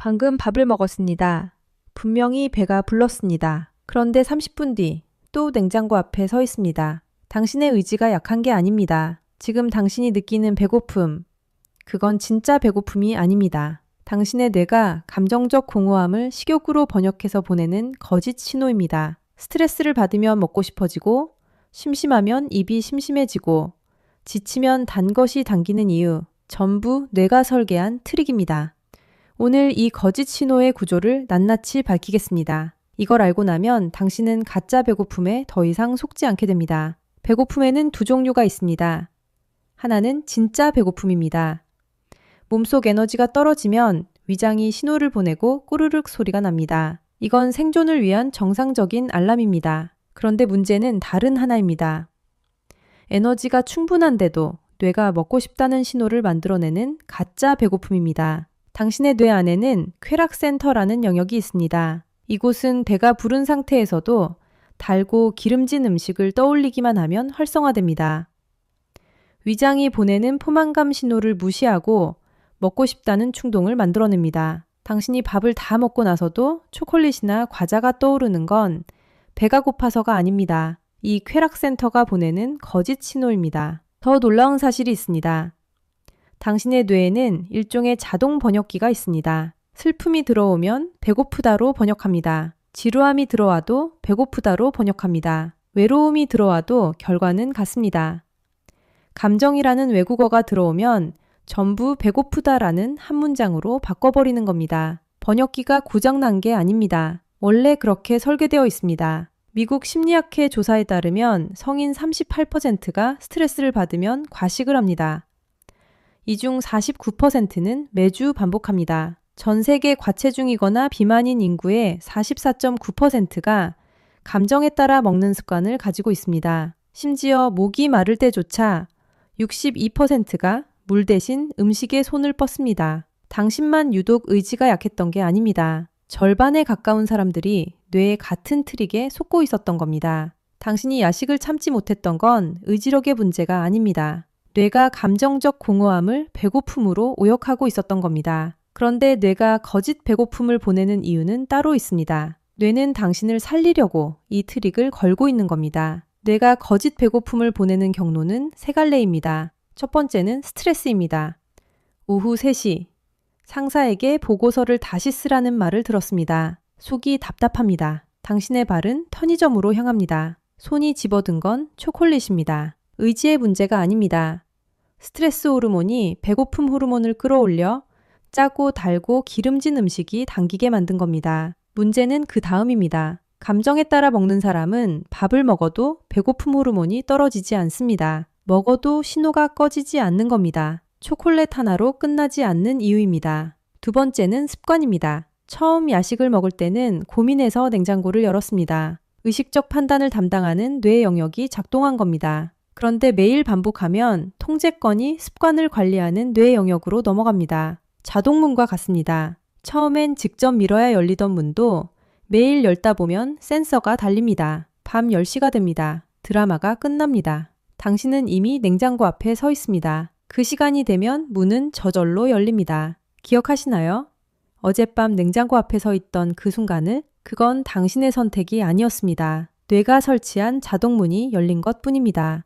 방금 밥을 먹었습니다. 분명히 배가 불렀습니다. 그런데 30분 뒤 또 냉장고 앞에 서 있습니다. 당신의 의지가 약한 게 아닙니다. 지금 당신이 느끼는 배고픔, 그건 진짜 배고픔이 아닙니다. 당신의 뇌가 감정적 공허함을 식욕으로 번역해서 보내는 거짓 신호입니다. 스트레스를 받으면 먹고 싶어지고, 심심하면 입이 심심해지고, 지치면 단 것이 당기는 이유, 전부 뇌가 설계한 트릭입니다. 오늘 이 거짓 신호의 구조를 낱낱이 밝히겠습니다. 이걸 알고 나면 당신은 가짜 배고픔에 더 이상 속지 않게 됩니다. 배고픔에는 두 종류가 있습니다. 하나는 진짜 배고픔입니다. 몸속 에너지가 떨어지면 위장이 신호를 보내고 꼬르륵 소리가 납니다. 이건 생존을 위한 정상적인 알람입니다. 그런데 문제는 다른 하나입니다. 에너지가 충분한데도 뇌가 먹고 싶다는 신호를 만들어내는 가짜 배고픔입니다. 당신의 뇌 안에는 쾌락센터라는 영역이 있습니다. 이곳은 배가 부른 상태에서도 달고 기름진 음식을 떠올리기만 하면 활성화됩니다. 위장이 보내는 포만감 신호를 무시하고 먹고 싶다는 충동을 만들어냅니다. 당신이 밥을 다 먹고 나서도 초콜릿이나 과자가 떠오르는 건 배가 고파서가 아닙니다. 이 쾌락센터가 보내는 거짓 신호입니다. 더 놀라운 사실이 있습니다. 당신의 뇌에는 일종의 자동 번역기가 있습니다. 슬픔이 들어오면 배고프다로 번역합니다. 지루함이 들어와도 배고프다로 번역합니다. 외로움이 들어와도 결과는 같습니다. 감정이라는 외국어가 들어오면 전부 배고프다라는 한 문장으로 바꿔버리는 겁니다. 번역기가 고장난 게 아닙니다. 원래 그렇게 설계되어 있습니다. 미국 심리학회 조사에 따르면 성인 38%가 스트레스를 받으면 과식을 합니다. 이 중 49%는 매주 반복합니다. 전 세계 과체중이거나 비만인 인구의 44.9%가 감정에 따라 먹는 습관을 가지고 있습니다. 심지어 목이 마를 때조차 62%가 물 대신 음식에 손을 뻗습니다. 당신만 유독 의지가 약했던 게 아닙니다. 절반에 가까운 사람들이 뇌의 같은 트릭에 속고 있었던 겁니다. 당신이 야식을 참지 못했던 건 의지력의 문제가 아닙니다. 뇌가 감정적 공허함을 배고픔으로 오역하고 있었던 겁니다. 그런데 뇌가 거짓 배고픔을 보내는 이유는 따로 있습니다. 뇌는 당신을 살리려고 이 트릭을 걸고 있는 겁니다. 뇌가 거짓 배고픔을 보내는 경로는 세 갈래입니다. 첫 번째는 스트레스입니다. 오후 3시, 상사에게 보고서를 다시 쓰라는 말을 들었습니다. 속이 답답합니다. 당신의 발은 편의점으로 향합니다. 손이 집어든 건 초콜릿입니다. 의지의 문제가 아닙니다. 스트레스 호르몬이 배고픔 호르몬을 끌어올려 짜고 달고 기름진 음식이 당기게 만든 겁니다. 문제는 그 다음입니다. 감정에 따라 먹는 사람은 밥을 먹어도 배고픔 호르몬이 떨어지지 않습니다. 먹어도 신호가 꺼지지 않는 겁니다. 초콜릿 하나로 끝나지 않는 이유입니다. 두 번째는 습관입니다. 처음 야식을 먹을 때는 고민해서 냉장고를 열었습니다. 의식적 판단을 담당하는 뇌 영역이 작동한 겁니다. 그런데 매일 반복하면 통제권이 습관을 관리하는 뇌 영역으로 넘어갑니다. 자동문과 같습니다. 처음엔 직접 밀어야 열리던 문도 매일 열다 보면 센서가 달립니다. 밤 10시가 됩니다. 드라마가 끝납니다. 당신은 이미 냉장고 앞에 서 있습니다. 그 시간이 되면 문은 저절로 열립니다. 기억하시나요? 어젯밤 냉장고 앞에 서 있던 그 순간을? 그건 당신의 선택이 아니었습니다. 뇌가 설치한 자동문이 열린 것 뿐입니다.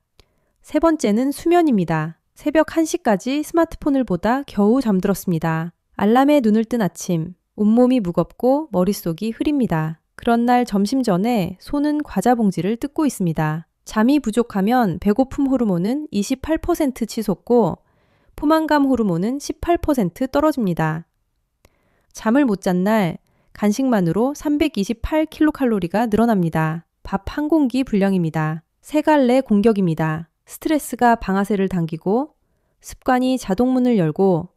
세 번째는 수면입니다. 새벽 1시까지 스마트폰을 보다 겨우 잠들었습니다. 알람에 눈을 뜬 아침, 온몸이 무겁고 머릿속이 흐립니다. 그런 날 점심 전에 손은 과자 봉지를 뜯고 있습니다. 잠이 부족하면 배고픔 호르몬은 28% 치솟고 포만감 호르몬은 18% 떨어집니다. 잠을 못 잔 날 간식만으로 328kcal가 늘어납니다. 밥 한 공기 분량입니다. 세 갈래 공격입니다. 스트레스가 방아쇠를 당기고 습관이 자동문을 열고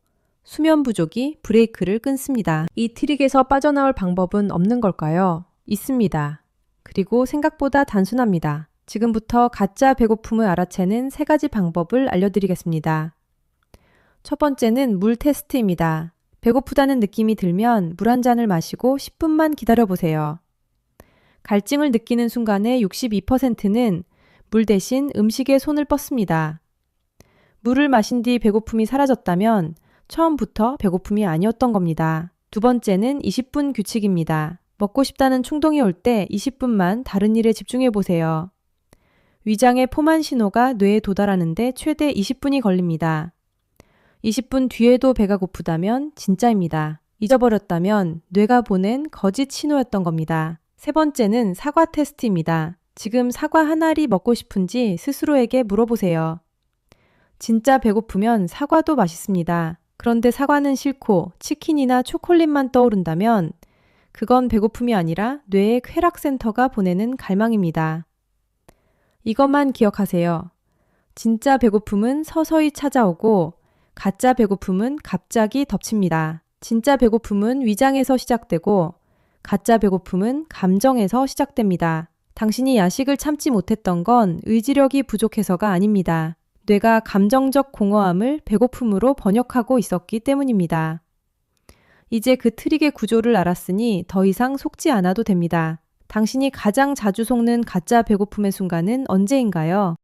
수면 부족이 브레이크를 끊습니다. 이 트릭에서 빠져나올 방법은 없는 걸까요? 있습니다. 그리고 생각보다 단순합니다. 지금부터 가짜 배고픔을 알아채는 3가지 방법을 알려드리겠습니다. 첫 번째는 물 테스트입니다. 배고프다는 느낌이 들면 물 한 잔을 마시고 10분만 기다려보세요. 갈증을 느끼는 순간에 62%는 물 대신 음식에 손을 뻗습니다. 물을 마신 뒤 배고픔이 사라졌다면 처음부터 배고픔이 아니었던 겁니다. 두 번째는 20분 규칙입니다. 먹고 싶다는 충동이 올 때 20분만 다른 일에 집중해 보세요. 위장의 포만 신호가 뇌에 도달하는데 최대 20분이 걸립니다. 20분 뒤에도 배가 고프다면 진짜입니다. 잊어버렸다면 뇌가 보낸 거짓 신호였던 겁니다. 세 번째는 사과 테스트입니다. 지금 사과 한 알이 먹고 싶은지 스스로에게 물어보세요. 진짜 배고프면 사과도 맛있습니다. 그런데 사과는 싫고 치킨이나 초콜릿만 떠오른다면 그건 배고픔이 아니라 뇌의 쾌락센터가 보내는 갈망입니다. 이것만 기억하세요. 진짜 배고픔은 서서히 찾아오고 가짜 배고픔은 갑자기 덮칩니다. 진짜 배고픔은 위장에서 시작되고 가짜 배고픔은 감정에서 시작됩니다. 당신이 야식을 참지 못했던 건 의지력이 부족해서가 아닙니다. 뇌가 감정적 공허함을 배고픔으로 번역하고 있었기 때문입니다. 이제 그 트릭의 구조를 알았으니 더 이상 속지 않아도 됩니다. 당신이 가장 자주 속는 가짜 배고픔의 순간은 언제인가요?